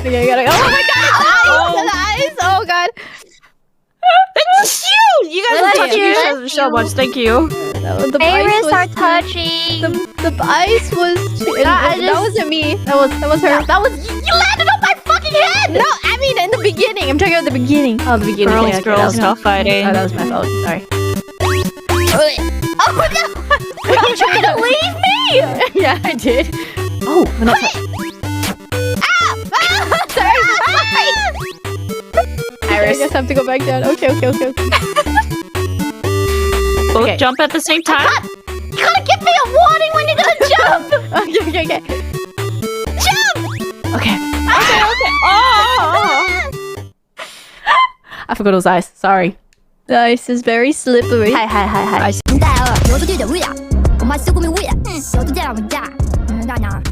Okay, I gotta go. Oh my god, it's ice! Oh god. It's cute! You guys are touching each other so much. Thank you. The BaeRyS are touching. The ice was. That wasn't me. That was her. That was. You landed on my fucking head. No, I mean in the beginning. I'm talking about the beginning. Oh, the beginning. Girls, Okay, girls, stop fighting. Oh, that was my fault. Sorry. Oh no! Are you trying to leave me? Yeah, I did. Oh, no. IRyS. I guess I have to go back down. Okay. Both jump at the same time? You gotta give me a warning when you're gonna jump! Okay. Jump! Okay. Oh! I forgot it was ice. Sorry. The ice is very slippery. Hi. 你带了，有的就得喂呀，我妈修过没喂呀，有的这样喂呀，那。